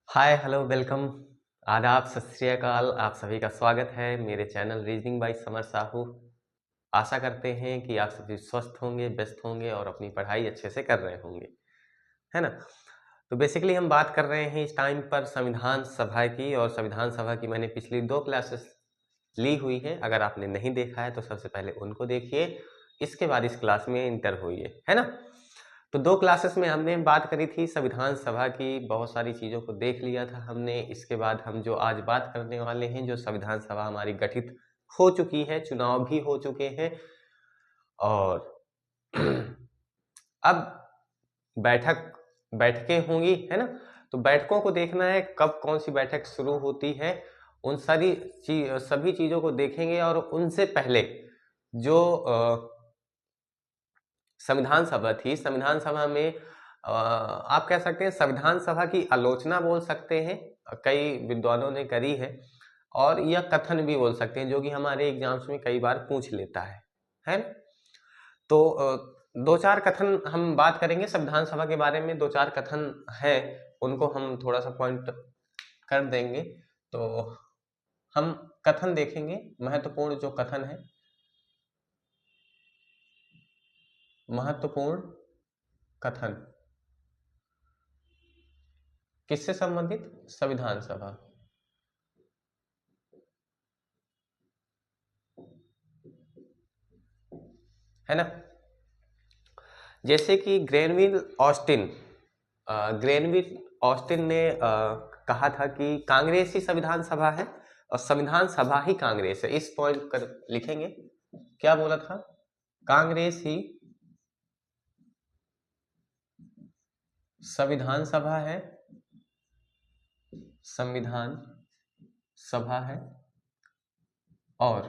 Hi hello welcome. आदाब सत श्री अकाल। आप सभी का स्वागत है मेरे channel reasoning by Samar Sahu. आशा करते हैं कि आप सभी स्वस्थ होंगे, व्यस्त होंगे और अपनी पढ़ाई अच्छे से कर रहे होंगे, है ना। तो बेसिकली हम बात कर रहे हैं इस टाइम पर संविधान सभा की, और संविधान सभा की मैंने पिछली 2 क्लासेस ली हुई है। अगर आपने नहीं देखा है तो सबसे पहले उनको देखिए, इसके बाद इस क्लास में इंटर होइए, है ना। तो 2 क्लासेस में हमने बात करी थी संविधान सभा की, बहुत सारी चीज़ों को देख लिया था हमने। इसके बाद हम जो आज बात करने वाले हैं, जो संविधान सभा हमारी गठित हो चुकी है, चुनाव भी हो चुके हैं, और अब बैठकें होंगी, है ना। तो बैठकों को देखना है, कब कौन सी बैठक शुरू होती है, उन सभी चीज़ों को देखेंगे। और उनसे पहले जो संविधान सभा थी, संविधान सभा में आप कह सकते हैं संविधान सभा की आलोचना बोल सकते हैं, कई विद्वानों ने करी है, और यह कथन भी बोल सकते हैं, जो कि हमारे एग्जाम्स में कई बार पूछ लेता है ना? तो 2-4 कथन हम बात करेंगे संविधान सभा के बारे में। 2-4 कथन है, उनको हम थोड़ा सा पॉइंट कर देंगे। तो हम कथन देखेंगे, महत्वपूर्ण जो कथन है, महत्वपूर्ण कथन किससे संबंधित? संविधान सभा। है ना। जैसे कि ग्रेनविल ऑस्टिन ने कहा था कि कांग्रेस ही संविधान सभा है और संविधान सभा ही कांग्रेस है। इस पॉइंट कर लिखेंगे, क्या बोला था? कांग्रेस ही संविधान सभा है, संविधान सभा है, और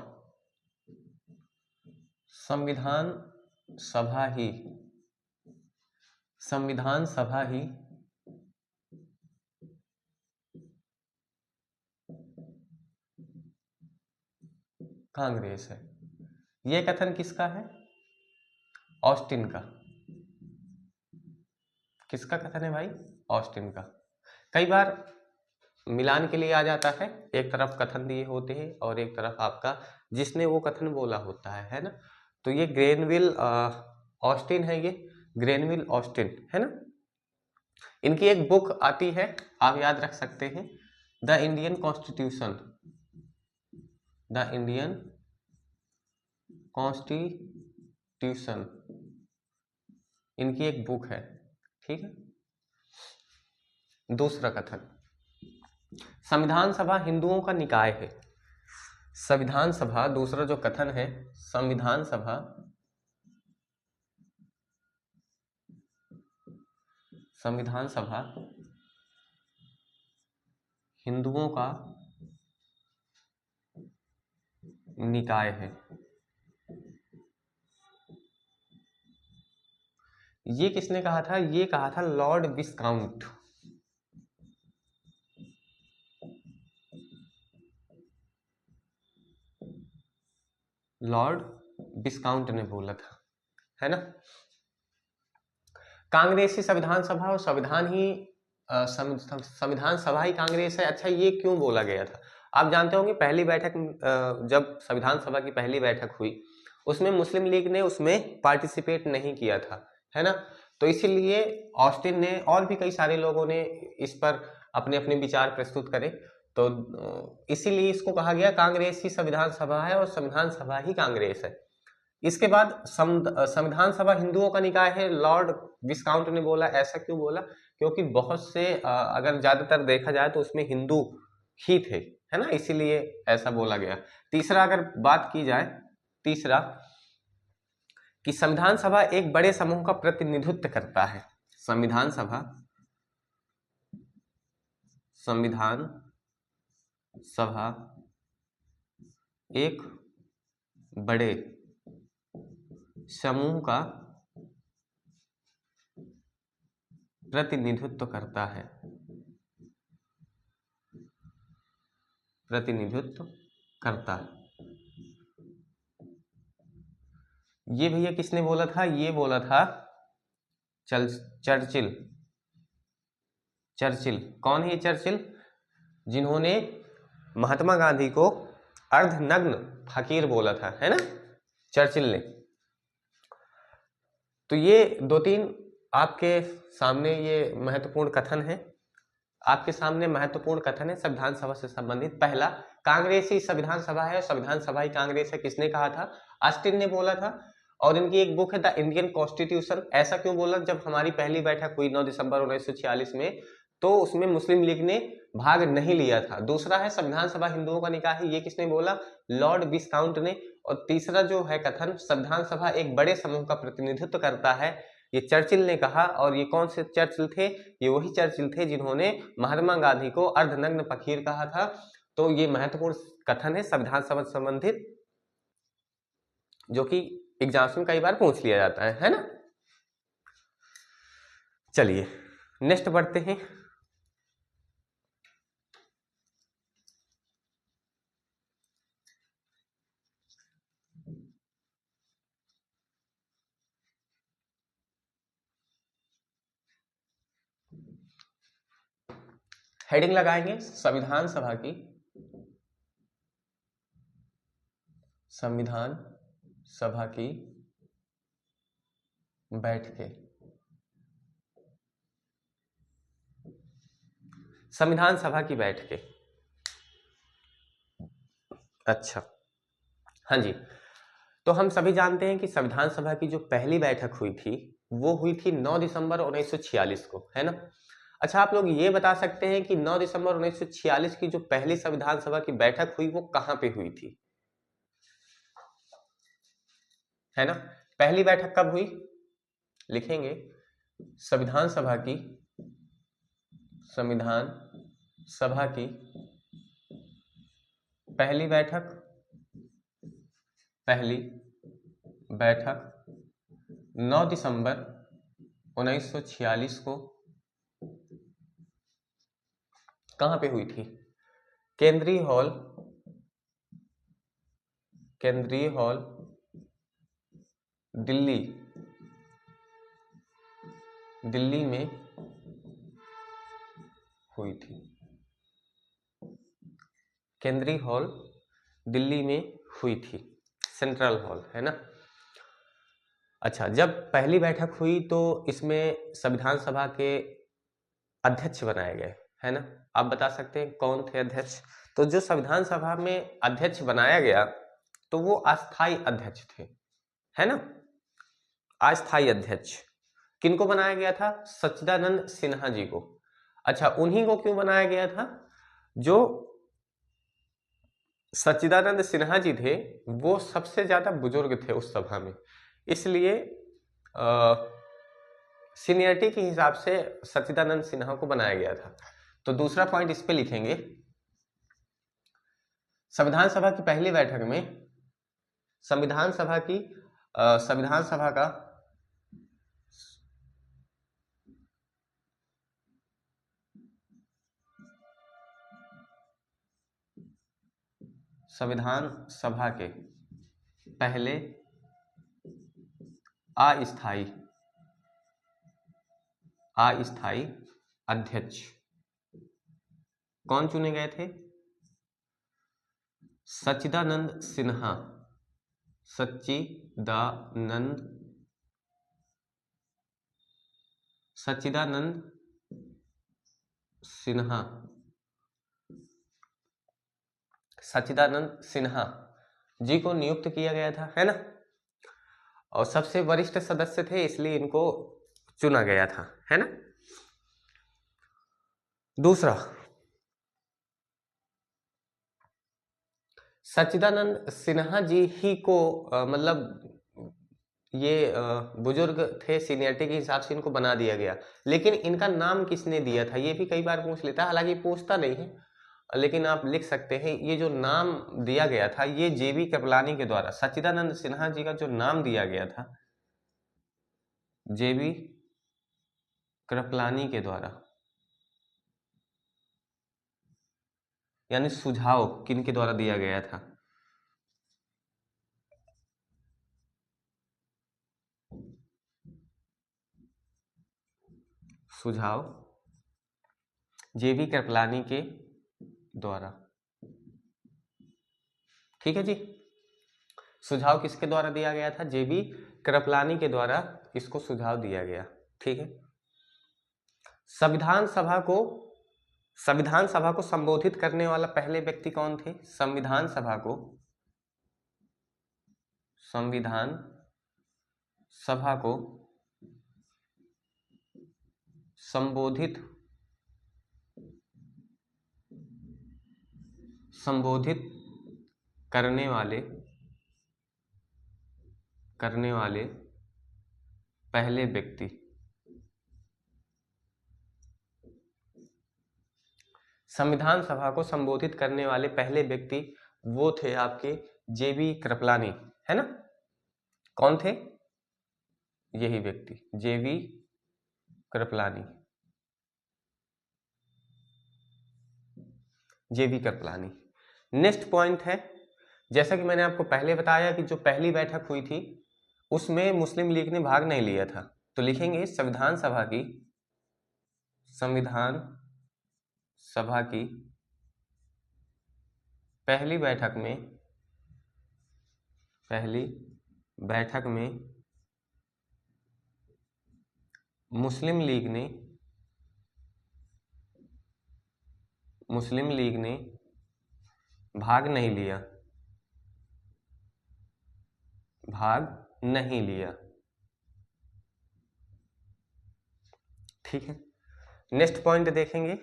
संविधान सभा ही संविधान सभा ही कांग्रेस है। यह कथन किसका है? ऑस्टिन का। किसका कथन है भाई? ऑस्टिन का। कई बार मिलान के लिए आ जाता है, एक तरफ कथन दिए होते हैं और एक तरफ आपका जिसने वो कथन बोला होता है ना। तो ये ग्रेनविल ऑस्टिन है, ये ग्रेनविल ऑस्टिन है ना। इनकी एक बुक आती है, आप याद रख सकते हैं, the Indian constitution. The Indian constitution इनकी एक बुक है, ठीक है। दूसरा कथन, संविधान सभा हिंदुओं का निकाय है। संविधान सभा, दूसरा जो कथन है, संविधान सभा संविधान सभा हिंदुओं का निकाय है। ये किसने कहा था? ये कहा था लॉर्ड विस्काउंट। लॉर्ड विस्काउंट ने बोला था, है ना। कांग्रेस ही संविधान सभा और संविधान सभा ही कांग्रेस है। अच्छा, ये क्यों बोला गया था? आप जानते होंगे पहली बैठक, जब संविधान सभा की पहली बैठक हुई, उसमें मुस्लिम लीग ने उसमें पार्टिसिपेट नहीं किया था, है ना। तो इसीलिए ऑस्टिन ने और भी कई सारे लोगों ने इस पर अपने अपने विचार प्रस्तुत करे। तो इसीलिए इसको कहा गया कांग्रेस ही संविधान सभा है और संविधान सभा ही कांग्रेस है। इसके बाद संविधान सभा हिंदुओं का निकाय है, लॉर्ड विस्काउंट ने बोला। ऐसा क्यों बोला? क्योंकि बहुत से अगर ज्यादातर देखा जाए तो उसमें हिंदू ही थे, है ना, इसीलिए ऐसा बोला गया। तीसरा अगर बात की जाए, तीसरा कि संविधान सभा एक बड़े समूह का प्रतिनिधित्व करता है। संविधान सभा संविधान सभा एक बड़े समूह का प्रतिनिधित्व करता है। प्रतिनिधित्व करता है। ये भैया किसने बोला था? ये बोला था चर्चिल। चर्चिल। कौन है ये चर्चिल? जिन्होंने महात्मा गांधी को अर्धनग्न फकीर बोला था, है ना, चर्चिल ने। तो ये दो तीन आपके सामने ये महत्वपूर्ण कथन है, आपके सामने महत्वपूर्ण कथन है संविधान सभा से संबंधित। पहला, कांग्रेस ही संविधान सभा है और संविधान सभा ही कांग्रेस है, किसने कहा था? ऑस्टिन ने बोला था। और इनकी एक बुक है द इंडियन कॉन्स्टिट्यूशन। ऐसा क्यों बोला? जब हमारी पहली बैठक हुई 9 दिसंबर 1946 में, तो उसमें मुस्लिम लीग ने भाग नहीं लिया था। दूसरा है संविधान सभा हिंदुओं का निकाय है, ये किसने बोला? लॉर्ड विस्काउंट ने। और तीसरा जो है कथन, संविधान सभा एक बड़े समूह का प्रतिनिधित्व करता है, ये चर्चिल ने कहा। और ये कौन से चर्चिल थे? ये वही चर्चिल थे जिन्होंने महात्मा गांधी को अर्धनग्न फकीर कहा था। तो ये महत्वपूर्ण कथन है संविधान सभा से संबंधित, जो कि एग्जाम्स में कई बार पूछ लिया जाता है ना। चलिए नेक्स्ट बढ़ते हैं। हेडिंग लगाएंगे संविधान सभा की, संविधान सभा की बैठकें। संविधान सभा की बैठकें, अच्छा हाँ जी। तो हम सभी जानते हैं कि संविधान सभा की जो पहली बैठक हुई थी वो हुई थी 9 दिसंबर 1946 को, है ना। अच्छा, आप लोग ये बता सकते हैं कि 9 दिसंबर 1946 की जो पहली संविधान सभा की बैठक हुई वो कहां पे हुई थी, है ना। पहली बैठक कब हुई? लिखेंगे संविधान सभा की, संविधान सभा की पहली बैठक, पहली बैठक 9 दिसंबर 1946 को कहां पे हुई थी? केंद्रीय हॉल, केंद्रीय हॉल दिल्ली, दिल्ली में हुई थी। केंद्रीय हॉल दिल्ली में हुई थी, सेंट्रल हॉल, है ना। अच्छा, जब पहली बैठक हुई तो इसमें संविधान सभा के अध्यक्ष बनाए गए, है ना। आप बता सकते हैं कौन थे अध्यक्ष? तो जो संविधान सभा में अध्यक्ष बनाया गया तो वो अस्थाई अध्यक्ष थे, है ना। अस्थाई अध्यक्ष किनको बनाया गया था? सच्चिदानंद सिन्हा जी को। अच्छा, उन्हीं को क्यों बनाया गया था? जो सच्चिदानंद सिन्हा जी थे वो सबसे ज्यादा बुजुर्ग थे उस सभा में, इसलिए सीनियरिटी के हिसाब से सच्चिदानंद सिन्हा को बनाया गया था। तो दूसरा पॉइंट इस पे लिखेंगे, संविधान सभा की पहली बैठक में संविधान सभा की संविधान सभा का संविधान सभा के पहले अस्थाई अस्थाई अध्यक्ष कौन चुने गए थे? सच्चिदानंद सिन्हा, सच्चिदानंद सच्चिदानंद सिन्हा, सच्चिदानंद सिन्हा जी को नियुक्त किया गया था, है ना। और सबसे वरिष्ठ सदस्य थे इसलिए इनको चुना गया था, है ना। दूसरा, सच्चिदानंद सिन्हा जी ही को मतलब ये बुजुर्ग थे, सीनियरिटी के हिसाब से इनको बना दिया गया, लेकिन इनका नाम किसने दिया था ये भी कई बार पूछ लेता है, हालांकि पूछता नहीं है, लेकिन आप लिख सकते हैं ये जो नाम दिया गया था ये जेबी कृपलानी के द्वारा, सच्चिदानंद सिन्हा जी का जो नाम दिया गया था जेबी कृपलानी के द्वारा, यानी सुझाव किनके द्वारा दिया गया था? सुझाव जेबी कृपलानी के द्वारा। ठीक है जी, सुझाव किसके द्वारा दिया गया था? जेबी कृपलानी के द्वारा इसको सुझाव दिया गया। ठीक है, संविधान सभा को संबोधित करने वाला पहले व्यक्ति कौन थे? संविधान सभा को संबोधित करने वाले पहले व्यक्ति संविधान सभा को संबोधित करने वाले पहले व्यक्ति वो थे आपके जेबी कृपलानी, है ना? कौन थे? यही व्यक्ति जेबी कृपलानी। नेक्स्ट पॉइंट है, जैसा कि मैंने आपको पहले बताया कि जो पहली बैठक हुई थी उसमें मुस्लिम लीग ने भाग नहीं लिया था, तो लिखेंगे संविधान सभा की पहली बैठक में मुस्लिम लीग ने भाग नहीं लिया। ठीक है, नेक्स्ट पॉइंट देखेंगे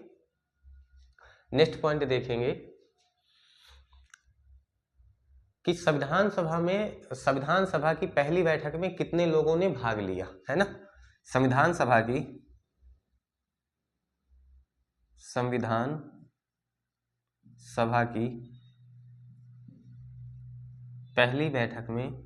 कि संविधान सभा की पहली बैठक में कितने लोगों ने भाग लिया, है ना? संविधान सभा की पहली बैठक में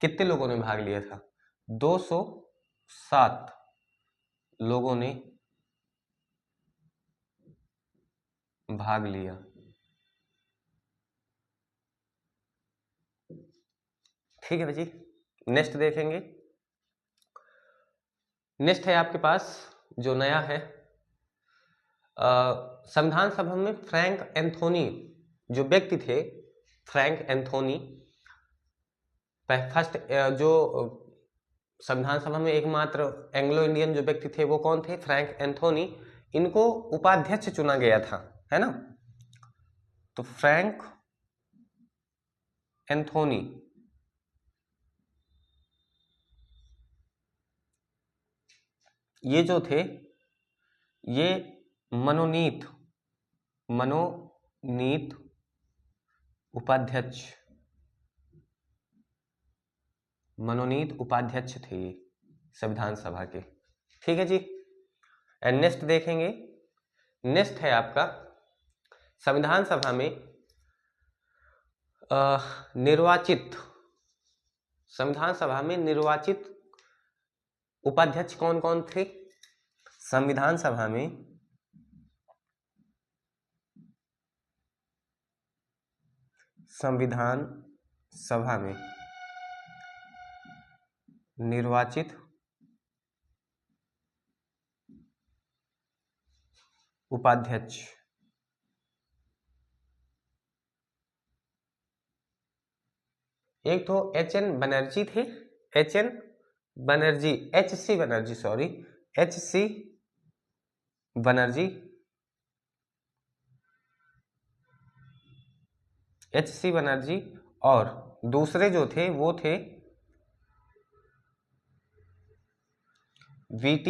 कितने लोगों ने भाग लिया था? 207 लोगों ने भाग लिया। ठीक है जी, नेक्स्ट देखेंगे। नेक्स्ट है आपके पास जो नया है, संविधान सभा में फ्रैंक एंथोनी जो व्यक्ति थे, फ्रैंक एंथोनी फर्स्ट जो संविधान सभा में एकमात्र एंग्लो इंडियन जो व्यक्ति थे वो कौन थे? Frank Anthony. इनको उपाध्यक्ष चुना गया था, है ना? तो फ्रैंक एंथोनी ये जो थे ये मनोनीत उपाध्यक्ष थे ये संविधान सभा के। ठीक है जी, एंड नेक्स्ट देखेंगे। नेक्स्ट है आपका संविधान सभा में निर्वाचित उपाध्यक्ष कौन कौन थे? संविधान सभा में निर्वाचित उपाध्यक्ष एक तो HC बनर्जी थे, HC बनर्जी और दूसरे जो थे वो थे VT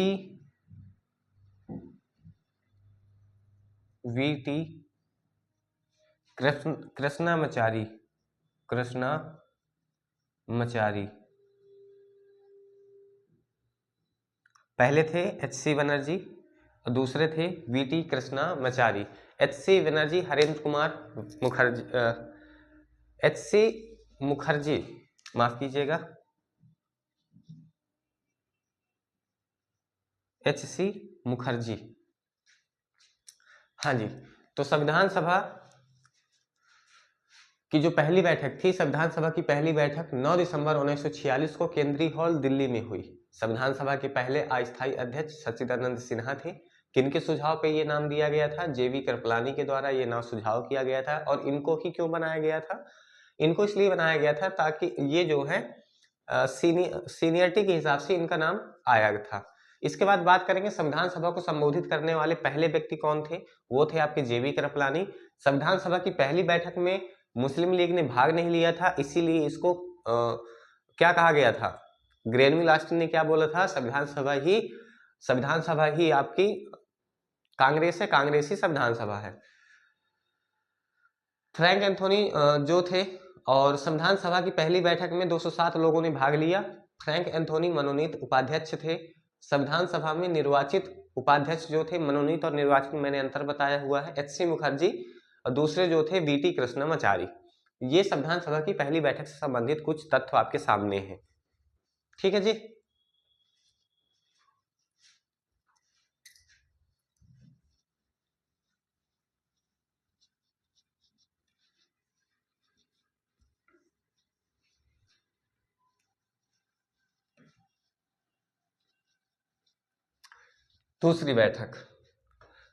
कृष्णामाचारी पहले थे HC बनर्जी और दूसरे थे VT Krishnamachari. HC Banerjee Harendra Kumar Mukherjee, HC Mukherjee, माफ कीजिएगा, HC मुखर्जी। हाँ जी, तो संविधान सभा कि जो पहली बैठक थी, संविधान सभा की पहली बैठक 9 दिसंबर 1946 को केंद्रीय हॉल दिल्ली में हुई। संविधान सभा के पहले अस्थायी अध्यक्ष सच्चिदानंद सिन्हा थे। किनके सुझाव पे ये नाम दिया गया था? जेवी कृपलानी के द्वारा ये नाम सुझाव किया गया था। और इनको ही क्यों बनाया गया था? इनको इसलिए बनाया गया था ताकि ये जो है सीनियरिटी के हिसाब से इनका नाम आया था। इसके बाद बात करेंगे संविधान सभा को संबोधित करने वाले पहले व्यक्ति कौन थे? वो थे आपके जेवी कृपलानी। संविधान सभा की पहली बैठक में मुस्लिम लीग ने भाग नहीं लिया था, इसीलिए इसको क्या कहा गया था? ग्रेनविल ऑस्टिन ने क्या बोला था? संविधान सभा ही आपकी कांग्रेस है, कांग्रेसी संविधान सभा है। फ्रैंक एंथोनी जो थे, और संविधान सभा की पहली बैठक में 207 लोगों ने भाग लिया। फ्रैंक एंथोनी मनोनीत उपाध्यक्ष थे। संविधान सभा में निर्वाचित उपाध्यक्ष जो थे, मनोनीत और निर्वाचित मैंने अंतर बताया हुआ है, एच.सी. मुखर्जी, और दूसरे जो थे वी.टी. कृष्णमाचारी। ये संविधान सभा की पहली बैठक से संबंधित कुछ तथ्य आपके सामने हैं। ठीक है जी।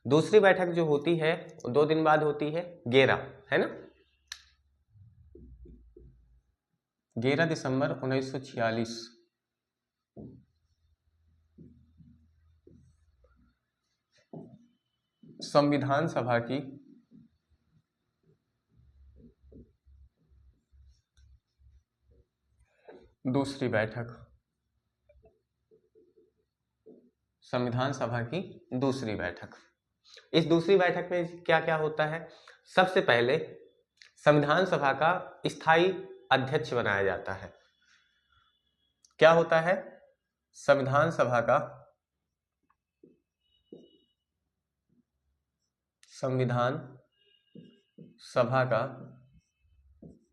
दूसरी बैठक जो होती है 2 दिन बाद होती है, 11, है ना, 11 दिसंबर 1946। संविधान सभा की दूसरी बैठक, संविधान सभा की दूसरी बैठक। इस दूसरी बैठक में क्या क्या होता है? सबसे पहले संविधान सभा का स्थायी अध्यक्ष बनाया जाता है। क्या होता है? संविधान सभा का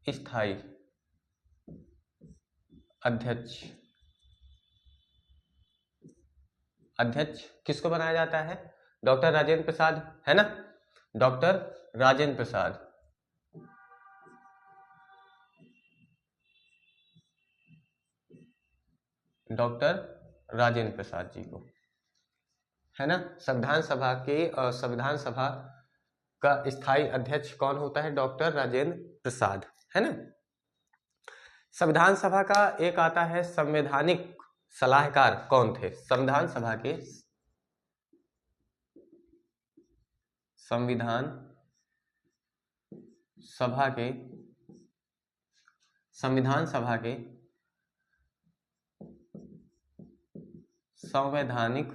स्थायी अध्यक्ष किसको बनाया जाता है? डॉक्टर राजेंद्र प्रसाद, है ना, डॉक्टर राजेंद्र प्रसाद। डॉक्टर राजेंद्र प्रसाद जी को, है ना। संविधान सभा का स्थायी अध्यक्ष कौन होता है? डॉक्टर राजेंद्र प्रसाद, है ना। संविधान सभा का एक आता है संवैधानिक सलाहकार, कौन थे? संविधान सभा के संविधान सभा के संवैधानिक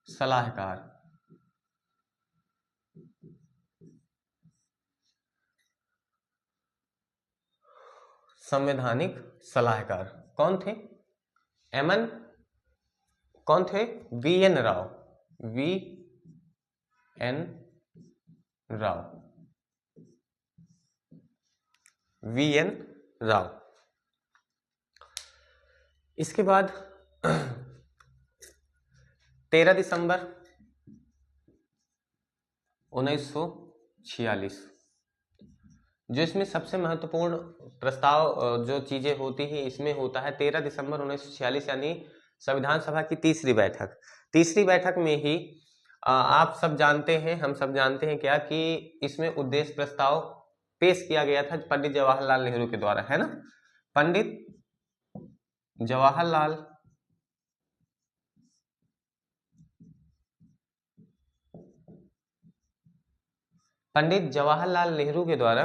सलाहकार, संवैधानिक सलाहकार कौन थे? एमएन, कौन थे? VN. Rao, VN. Rao, VN. Rao. इसके बाद 13 दिसंबर 1946, जो इसमें सबसे महत्वपूर्ण प्रस्ताव जो चीजें होती हैं इसमें होता है 13 दिसंबर 1946, यानी संविधान सभा की तीसरी बैठक में ही आप सब जानते हैं, हम सब जानते हैं क्या, कि इसमें उद्देश्य प्रस्ताव पेश किया गया था पंडित जवाहरलाल नेहरू के द्वारा, है ना। पंडित जवाहरलाल नेहरू के द्वारा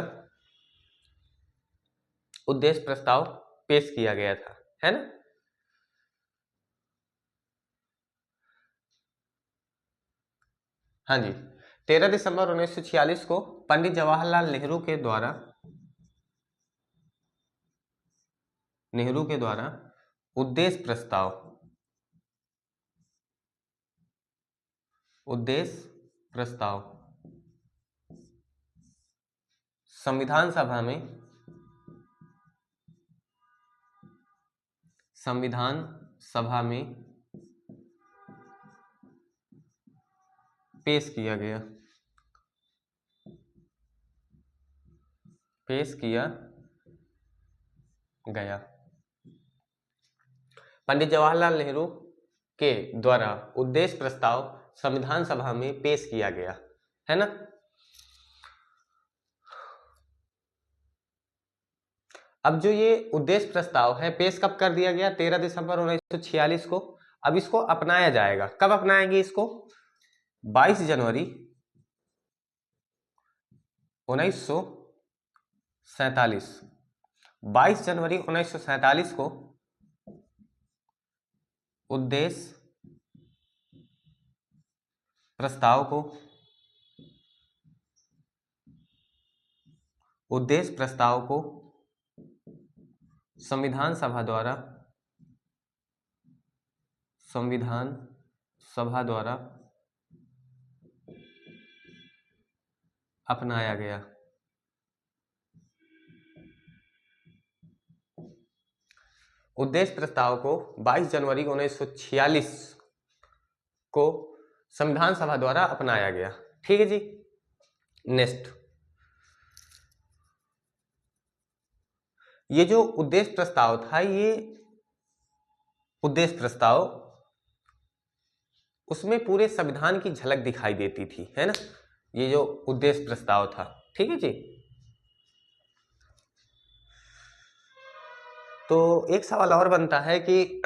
उद्देश्य प्रस्ताव पेश किया गया था, है ना। हाँ जी, 13 दिसंबर 1946 को पंडित जवाहरलाल नेहरू के द्वारा उद्देश्य प्रस्ताव संविधान सभा में पेश किया गया। पेश किया गया। पंडित जवाहरलाल नेहरू के द्वारा उद्देश्य प्रस्ताव संविधान सभा में पेश किया गया, है ना। अब जो ये उद्देश्य प्रस्ताव है पेश कब कर दिया गया? 13 दिसंबर 1946 को। अब इसको अपनाया जाएगा, कब अपनाएंगे इसको? 22 जनवरी 1947। 22 जनवरी 1947 को उद्देश्य प्रस्ताव को संविधान सभा द्वारा अपनाया गया। उद्देश्य प्रस्ताव को 22 जनवरी 1946 को संविधान सभा द्वारा अपनाया गया। ठीक है जी। नेक्स्ट, ये जो उद्देश्य प्रस्ताव था, ये उद्देश्य प्रस्ताव, उसमें पूरे संविधान की झलक दिखाई देती थी, है ना, ये जो उद्देश्य प्रस्ताव था। ठीक है जी। तो एक सवाल और बनता है कि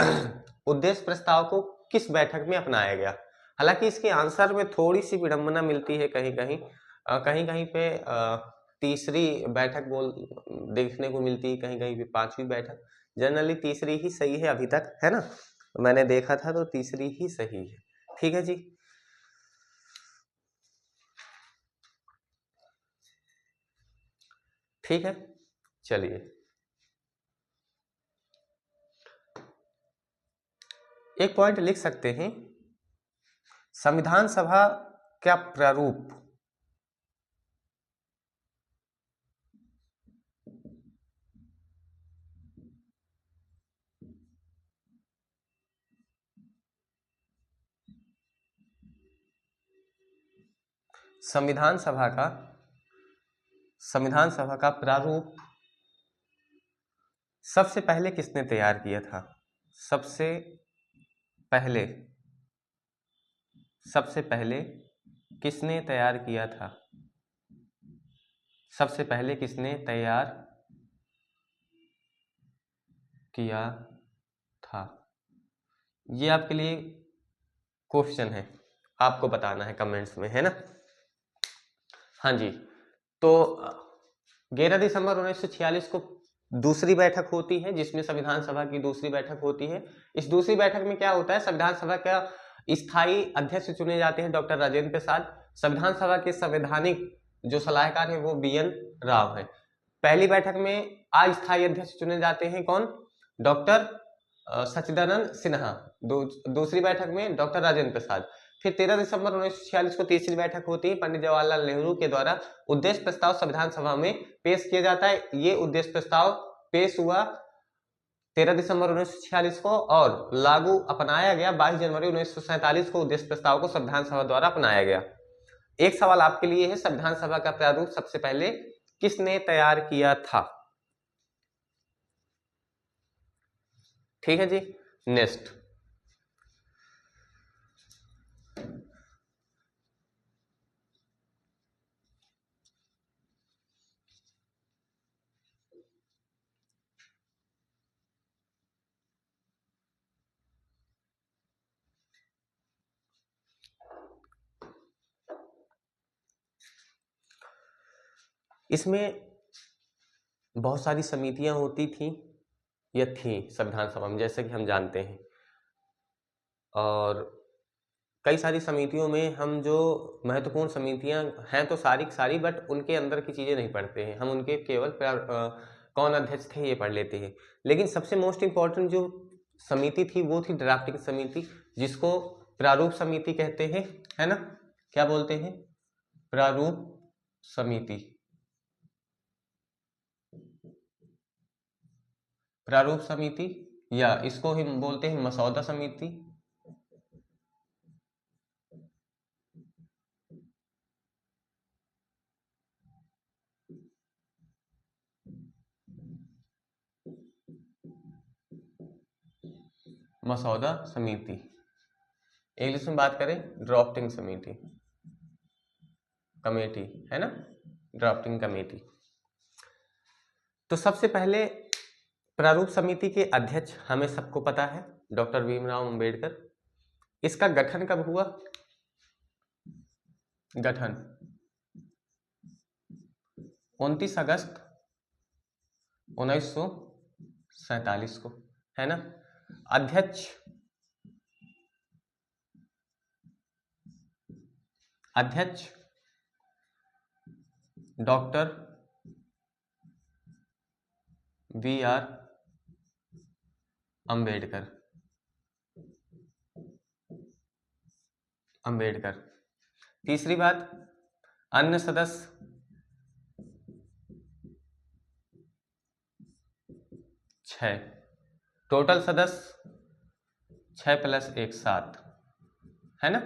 उद्देश्य प्रस्ताव को किस बैठक में अपनाया गया? हालांकि इसके आंसर में थोड़ी सी विडंबना मिलती है, कहीं कहीं पे तीसरी बैठक देखने को मिलती है, कहीं कहीं पे पांचवी बैठक। जनरली तीसरी ही सही है अभी तक, है ना, मैंने देखा था तो तीसरी ही सही है। ठीक है जी। ठीक है, चलिए एक पॉइंट लिख सकते हैं, संविधान सभा का प्रारूप संविधान सभा का प्रारूप सबसे पहले किसने तैयार किया था? सबसे पहले किसने तैयार किया था? सबसे पहले किसने तैयार किया था? ये आपके लिए क्वेश्चन है, आपको बताना है कमेंट्स में, है ना। हाँ जी। तो 11 दिसंबर 1946 को दूसरी बैठक होती है, जिसमें संविधान सभा की दूसरी बैठक होती है। इस दूसरी बैठक में क्या होता है? संविधान सभा का स्थायी अध्यक्ष चुने जाते हैं डॉक्टर राजेंद्र प्रसाद। संविधान सभा के संवैधानिक जो सलाहकार है वो BN राव है। पहली बैठक में अस्थायी अध्यक्ष चुने जाते हैं कौन? डॉक्टर सच्चिदानंद सिन्हा। दूसरी बैठक में डॉक्टर राजेंद्र प्रसाद। फिर 13 दिसंबर 1946 को तीसरी बैठक होती है, पंडित जवाहरलाल नेहरू के द्वारा उद्देश्य प्रस्ताव संविधान सभा में पेश किया जाता है। ये उद्देश्य प्रस्ताव पेश हुआ 13 दिसंबर 1946 को और लागू अपनाया गया 22 जनवरी 1947 को। उद्देश्य प्रस्ताव को संविधान सभा द्वारा अपनाया गया। एक सवाल आपके लिए है, संविधान सभा का प्रारूप सबसे पहले किसने तैयार किया था? ठीक है जी। नेक्स्ट, इसमें बहुत सारी समितियां होती थी या थी संविधान सभा में, जैसे कि हम जानते हैं, और कई सारी समितियों में हम जो महत्वपूर्ण समितियां हैं तो सारी सारी, बट उनके अंदर की चीजें नहीं पढ़ते हैं हम, उनके केवल कौन अध्यक्ष थे ये पढ़ लेते हैं। लेकिन सबसे मोस्ट इंपॉर्टेंट जो समिति थी वो थी ड्राफ्टिंग समिति, जिसको प्रारूप समिति कहते हैं, है ना। क्या बोलते हैं? प्रारूप समिति। प्रारूप समिति या इसको हम बोलते हैं मसौदा समिति। मसौदा समिति, इंग्लिश में बात करें ड्राफ्टिंग समिति, कमेटी, है ना, ड्राफ्टिंग कमेटी। तो सबसे पहले प्रारूप समिति के अध्यक्ष हमें सबको पता है डॉक्टर भीमराव अंबेडकर। इसका गठन कब हुआ? गठन 29 अगस्त 1947 को, है ना। अध्यक्ष डॉक्टर B.R. अंबेडकर। तीसरी बात, अन्य सदस्य 6, टोटल सदस्य 6 + 1 7, है ना,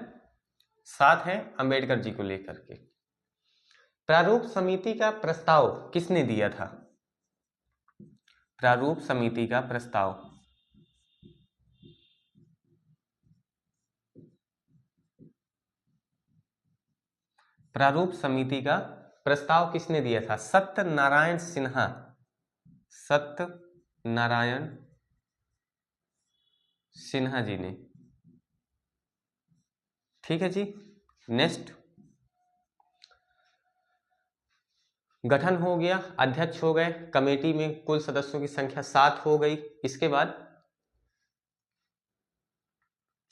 7 है अंबेडकर जी को लेकर के। प्रारूप समिति का प्रस्ताव किसने दिया था? प्रारूप समिति का प्रस्ताव किसने दिया था? सत्यनारायण सिन्हा जी ने। ठीक है जी। नेक्स्ट, गठन हो गया, अध्यक्ष हो गए, कमेटी में कुल सदस्यों की संख्या 7 हो गई। इसके बाद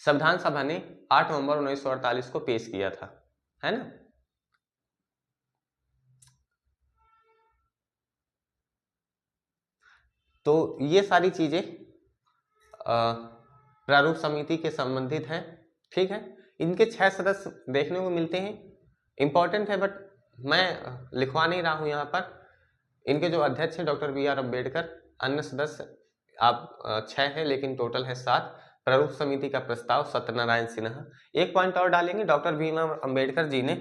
संविधान सभा ने 8 नवंबर 1948 को पेश किया था, है ना। तो ये सारी चीजें प्रारूप समिति के संबंधित हैं। ठीक है, इनके 6 सदस्य देखने को मिलते हैं, इंपॉर्टेंट है, बट मैं लिखवा नहीं रहा हूं यहाँ पर। इनके जो अध्यक्ष हैं डॉक्टर B.R. अंबेडकर, अन्य सदस्य आप 6 हैं, लेकिन टोटल है 7। प्रारूप समिति का प्रस्ताव सत्यनारायण सिन्हा। एक पॉइंट और डालेंगे, डॉक्टर भीमराव अंबेडकर जी ने,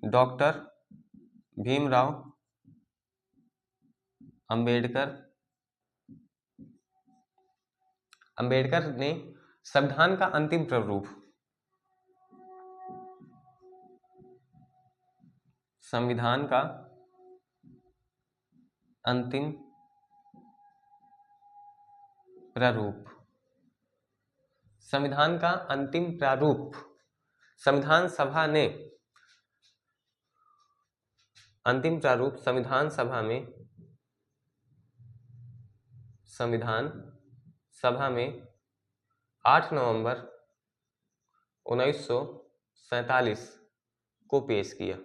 डॉक्टर भीमराव अंबेडकर ने संविधान का अंतिम प्रारूप, संविधान का अंतिम प्रारूप संविधान सभा ने, अंतिम प्रारूप संविधान सभा में 8 नवंबर 1947 को पेश किया।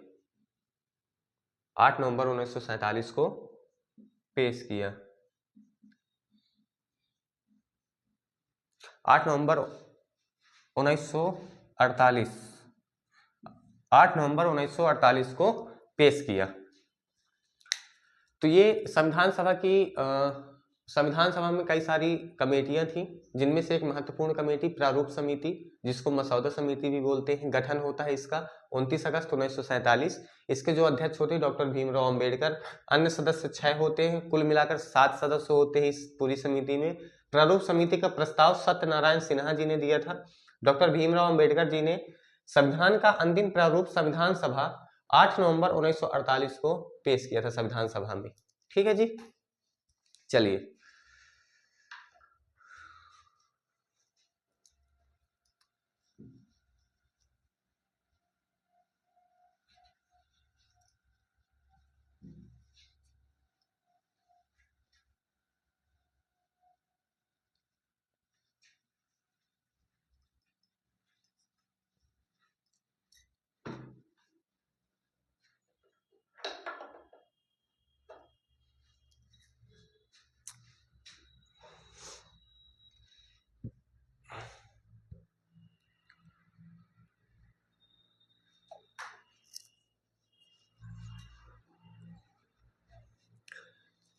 8 नवंबर 1947 को पेश किया। 8 नवंबर 1948 को पेश किया। तो ये संविधान सभा में कई सारी कमेटियां थी, जिनमें से एक महत्वपूर्ण कमेटी प्रारूप समिति, जिसको मसौदा समिति भी बोलते हैं, गठन होता है इसका 29 अगस्त 1947। इसके जो अध्यक्ष होते हैं डॉक्टर भीमराव अंबेडकर, अन्य सदस्य 6 होते हैं, कुल मिलाकर 7 सदस्य होते हैं इस पूरी समिति में। प्रारूप समिति का प्रस्ताव सत्यनारायण सिन्हा जी ने दिया था। डॉक्टर भीमराव अंबेडकर जी ने संविधान का अंतिम प्रारूप संविधान सभा 8 नवंबर 1948 को पेश किया था संविधान सभा में। ठीक है जी, चलिए।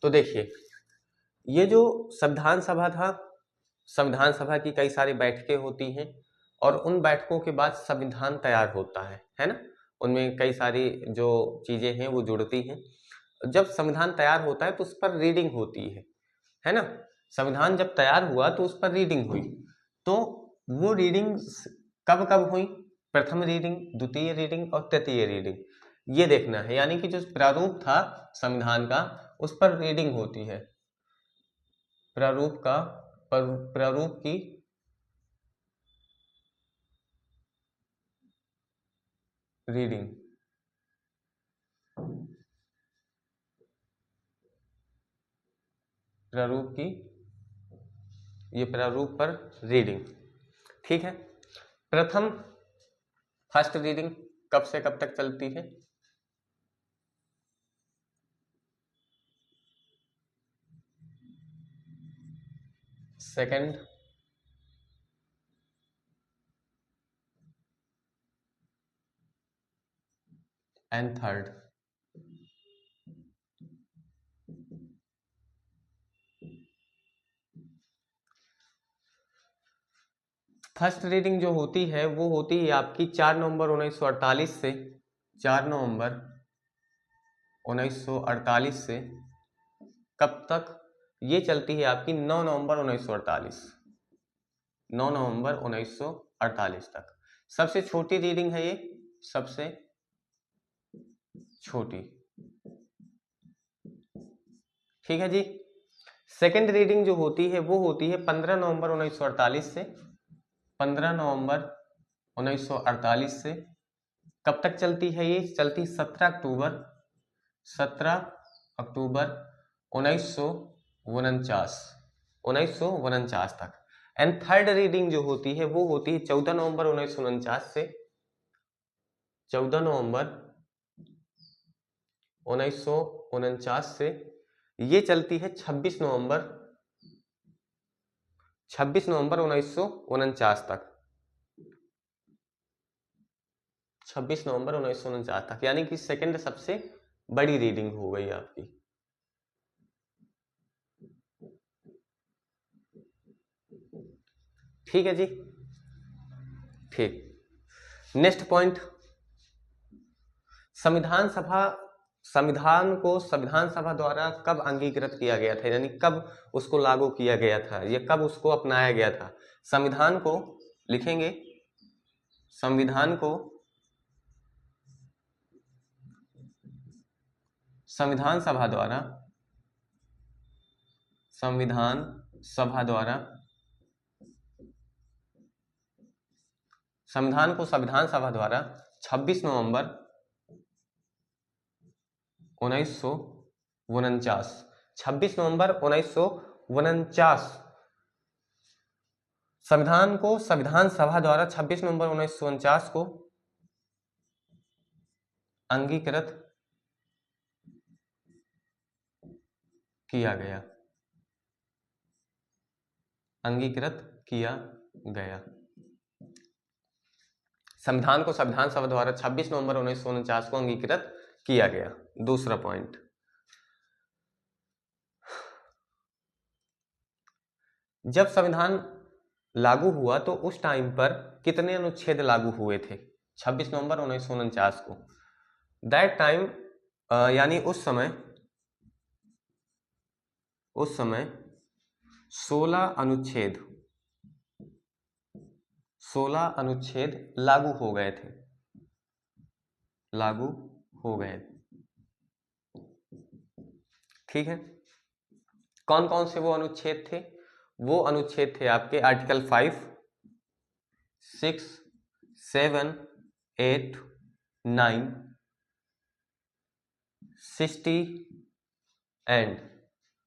तो देखिए, ये जो संविधान सभा था, संविधान सभा की कई सारी बैठकें होती हैं, और उन बैठकों के बाद संविधान तैयार होता है ना। उनमें कई सारी जो चीजें हैं वो जुड़ती हैं। जब संविधान तैयार होता है तो उस पर रीडिंग होती है ना। संविधान जब तैयार हुआ तो उस पर रीडिंग हुई, तो वो रीडिंग कब कब हुई, प्रथम रीडिंग, द्वितीय रीडिंग और तृतीय रीडिंग, ये देखना है। यानी कि जो प्रारूप था संविधान का उस पर रीडिंग होती है, प्रारूप की रीडिंग, प्रारूप की, ये प्रारूप पर रीडिंग, ठीक है। प्रथम फर्स्ट रीडिंग कब से कब तक चलती है, second and third, first reading जो होती है वो होती है आपकी 4 नवंबर 1948 से, 4 नवंबर 1948 से कब तक, ये चलती है आपकी 9 नवंबर 1948, 9 नवंबर 1948 तक। सबसे छोटी रीडिंग है ये, सबसे छोटी, ठीक है जी। सेकेंड रीडिंग जो होती है वो होती है 15 नवंबर 1948 से, 15 नवंबर 1948 से कब तक चलती है ये, चलती 17 अक्टूबर, 17 अक्टूबर 1949 तक। एंड थर्ड रीडिंग जो होती है वो होती है 14 नवंबर 1949 से, 14 नवंबर 1949 से ये चलती है 26 नवंबर 1949 तक, 26 नवंबर 1949 तक, यानी कि सेकंड सबसे बड़ी रीडिंग हो गई आपकी। ठीक है जी, ठीक। नेक्स्ट पॉइंट, संविधान को संविधान सभा द्वारा कब अंगीकृत किया गया था, यानी कब उसको लागू किया गया था, ये कब उसको अपनाया गया था। संविधान को लिखेंगे, संविधान को संविधान सभा द्वारा, संविधान सभा द्वारा, संविधान को संविधान सभा द्वारा 26 नवंबर 1949, 26 नवंबर 1949, संविधान को संविधान सभा द्वारा 26 नवंबर 1949 को अंगीकृत किया गया, अंगीकृत किया गया। संविधान को संविधान सभा द्वारा 26 नवंबर 1949 को अंगीकृत किया गया। दूसरा पॉइंट, जब संविधान लागू हुआ तो उस टाइम पर कितने अनुच्छेद लागू हुए थे, 26 नवंबर 1949 को, दैट टाइम, यानी उस समय 16 अनुच्छेद, 16 अनुच्छेद लागू हो गए थे, लागू हो गए, ठीक है। कौन कौन से वो अनुच्छेद थे, वो अनुच्छेद थे आपके article 5, 6, 7, 8, 9, 60 and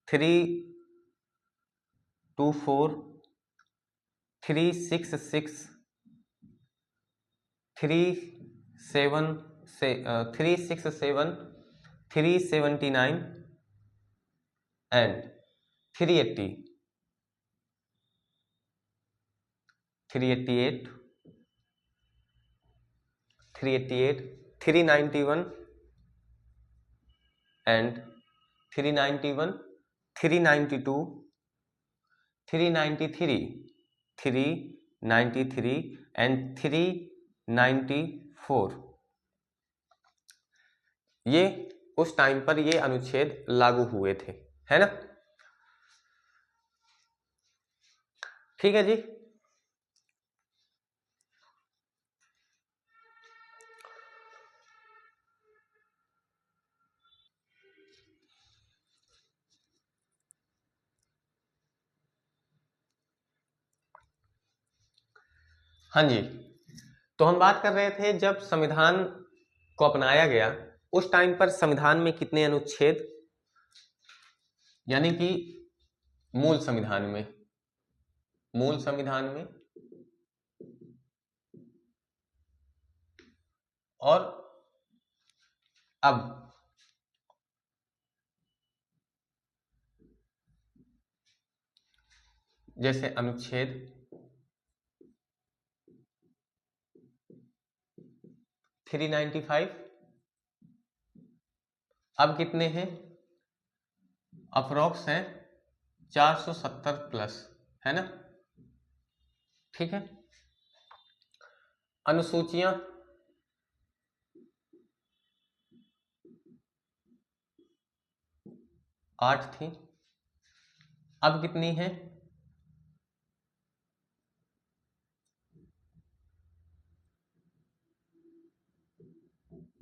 324, 366, 367, 379 and 380, 388, 388, 391 and 391, 392, 393, 393 and 394, ये उस टाइम पर ये अनुच्छेद लागू हुए थे, है ना। ठीक है जी। हाँ जी, तो हम बात कर रहे थे जब संविधान को अपनाया गया उस टाइम पर संविधान में कितने अनुच्छेद, यानी कि मूल संविधान में, मूल संविधान में, और अब जैसे अनुच्छेद 395 अब कितने हैं, अप्रोक्स हैं 470 प्लस, है ना। ठीक है, अनुसूचियां 8 थी, अब कितनी है,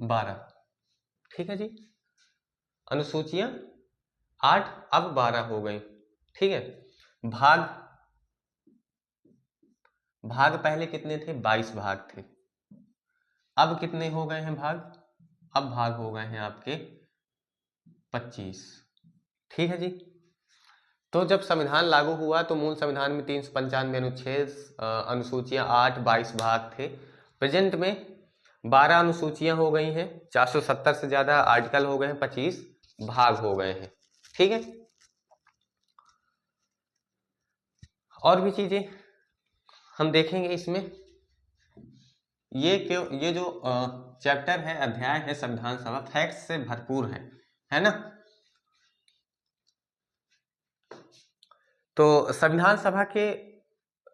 12। ठीक है जी, अनुसूचियां 8 अब 12 हो गई। ठीक है, भाग, भाग पहले कितने थे, 22 भाग थे, अब कितने हो गए हैं भाग, अब भाग हो गए हैं आपके 25। ठीक है जी, तो जब संविधान लागू हुआ तो मूल संविधान में 395 अनुच्छेद, अनुसूचियां 8, 22 भाग थे। प्रेजेंट में 12 अनुसूचियां हो गई हैं, 470 से ज्यादा आर्टिकल हो गए हैं, 25 भाग हो गए हैं। ठीक है, और भी चीजें हम देखेंगे इसमें। ये जो चैप्टर है, अध्याय है संविधान सभा, फैक्ट्स से भरपूर है ना। तो संविधान सभा के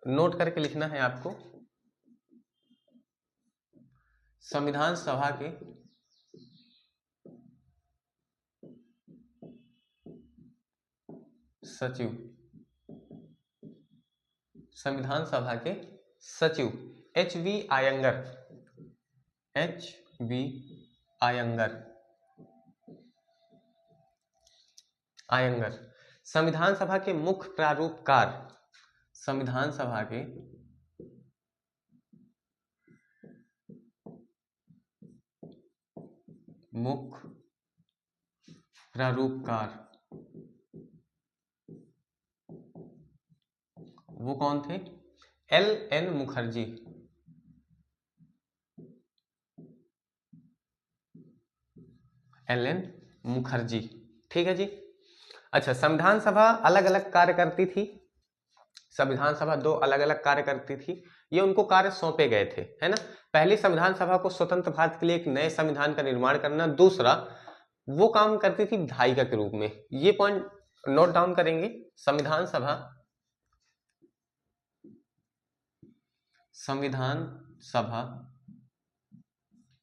नोट करके लिखना है आपको, संविधान सभा के सचिव, संविधान सभा के सचिव HV आयंगर, HV आयंगर, आयंगर। संविधान सभा के मुख्य प्रारूपकार, संविधान सभा के मुख्य प्रारूपकार वो कौन थे, LN मुखर्जी। LN मुखर्जी। ठीक है जी। अच्छा, संविधान सभा अलग अलग कार्य करती थी, संविधान सभा 2 अलग अलग कार्य करती थी, ये उनको कार्य सौंपे गए थे, है ना। पहली, संविधान सभा को स्वतंत्र भारत के लिए एक नए संविधान का निर्माण करना। दूसरा, वो काम करती थी विधायिका के रूप में। ये पॉइंट नोट डाउन करेंगे, संविधान सभा, संविधान सभा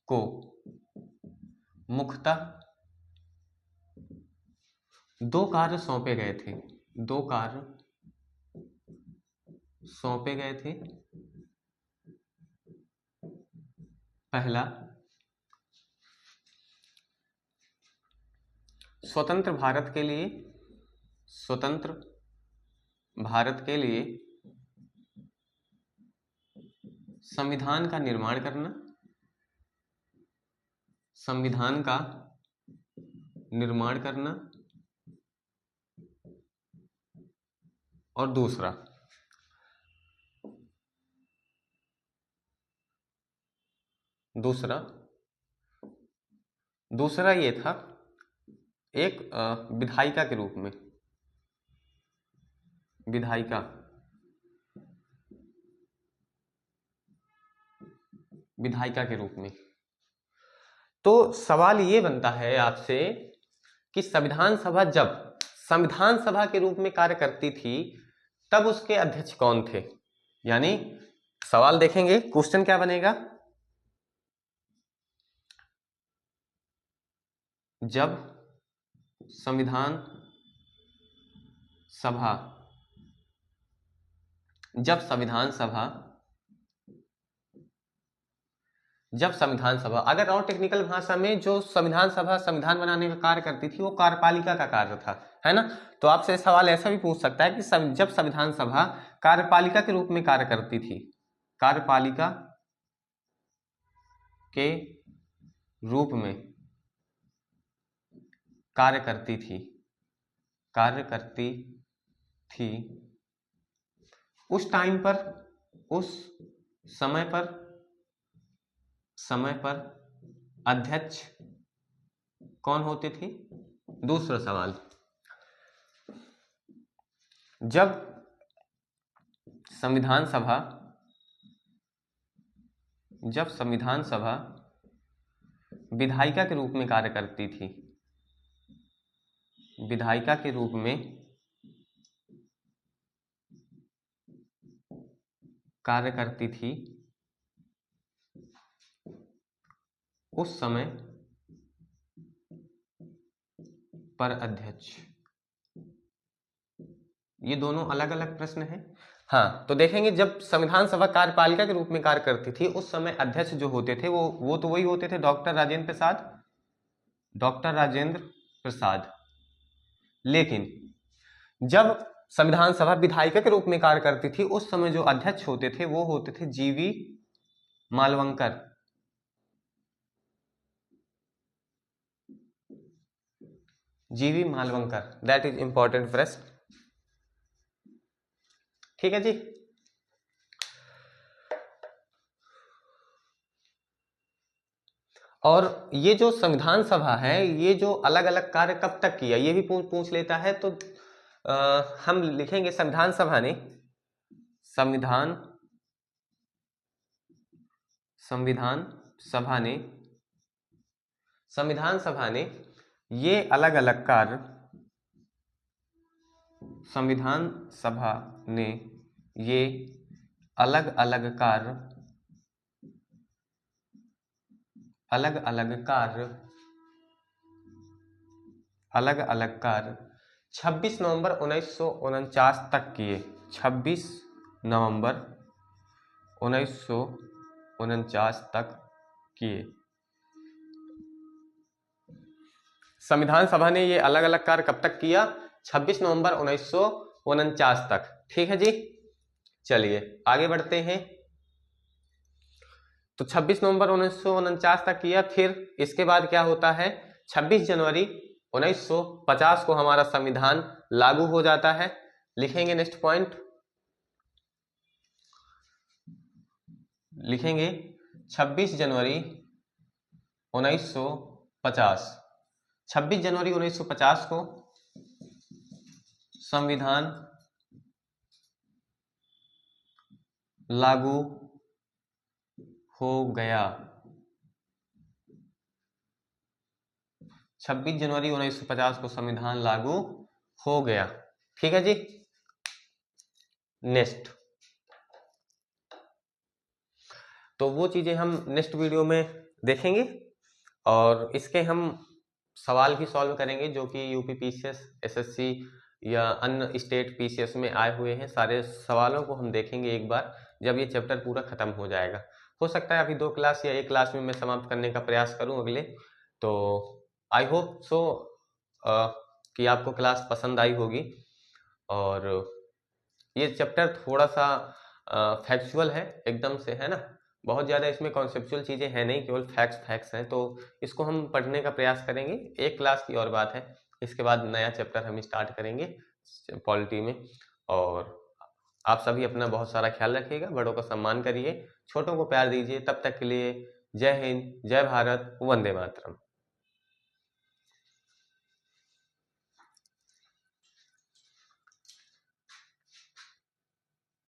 को मुख्यतः 2 कार्य सौंपे गए थे, 2 कार्य सौंपे गए थे। पहला, स्वतंत्र भारत के लिए, स्वतंत्र भारत के लिए संविधान का निर्माण करना, संविधान का निर्माण करना। और दूसरा, दूसरा ये था एक विधायिका के रूप में, विधायिका, विधायिका के रूप में। तो सवाल ये बनता है आपसे कि संविधान सभा जब संविधान सभा के रूप में कार्य करती थी तब उसके अध्यक्ष कौन थे। यानी सवाल देखेंगे, क्वेश्चन क्या बनेगा, जब संविधान सभा जब संविधान सभा, अगर और टेक्निकल भाषा में जो संविधान सभा संविधान बनाने का कार्य करती थी वो कार्यपालिका का कार्य था, है ना। तो आपसे सवाल ऐसा भी पूछ सकता है कि जब संविधान सभा कार्यपालिका के रूप में कार्य करती थी, कार्यपालिका के रूप में कार्य करती थी उस टाइम पर, उस समय पर अध्यक्ष कौन होते थे। दूसरा सवाल, जब संविधान सभा विधायिका के रूप में कार्य करती थी, विधायिका के रूप में कार्य करती थी उस समय पर अध्यक्ष। ये दोनों अलग अलग प्रश्न हैं। हाँ, तो देखेंगे जब संविधान सभा कार्यपालिका के रूप में कार्य करती थी उस समय अध्यक्ष जो होते थे वो तो वही होते थे, डॉक्टर राजेंद्र प्रसाद। लेकिन जब संविधान सभा विधायिका के रूप में कार्य करती थी उस समय जो अध्यक्ष होते थे वो होते थे जीवी मालवंकर। जीवी मालवंकर, दैट इज इंपॉर्टेंट प्रश्न। ठीक है जी। और ये जो संविधान सभा है ये जो अलग अलग कार्य कब तक किया ये भी पूछ लेता है, तो हम लिखेंगे संविधान सभा ने ये अलग अलग कार्य, संविधान सभा ने ये अलग अलग कार्य 26 नवंबर 1949 तक किए। 26 नवंबर 1949 तक किए। संविधान सभा ने ये अलग अलग कार्य कब तक किया? 26 नवंबर 1949 तक। ठीक है जी, चलिए आगे बढ़ते हैं। तो 26 नवंबर 1949 तक किया, फिर इसके बाद क्या होता है? 26 जनवरी 1950 को हमारा संविधान लागू हो जाता है। लिखेंगे नेक्स्ट पॉइंट, लिखेंगे 26 जनवरी 1950। 26 जनवरी 1950 को संविधान लागू हो गया। 26 जनवरी 1950 को संविधान लागू हो गया। ठीक है जी, नेक्स्ट। तो वो चीजें हम नेक्स्ट वीडियो में देखेंगे और इसके हम सवाल भी सॉल्व करेंगे जो कि यूपी पीसीएस, एसएससी या अन्य स्टेट पीसीएस में आए हुए हैं। सारे सवालों को हम देखेंगे एक बार जब ये चैप्टर पूरा खत्म हो जाएगा। हो सकता है अभी 2 क्लास या 1 क्लास में मैं समाप्त करने का प्रयास करूं अगले। तो आई होप सो कि आपको क्लास पसंद आई होगी। और ये चैप्टर थोड़ा सा फैक्चुअल है एकदम से, है ना। बहुत ज़्यादा इसमें कॉन्सेप्चुअल चीज़ें हैं नहीं, केवल फैक्ट्स हैं। तो इसको हम पढ़ने का प्रयास करेंगे। 1 क्लास की और बात है, इसके बाद नया चैप्टर हम स्टार्ट करेंगे पॉलिटी में। और आप सभी अपना बहुत सारा ख्याल रखिएगा, बड़ों का सम्मान करिए, छोटों को प्यार दीजिए। तब तक के लिए जय हिंद, जय भारत, वंदे मातरम।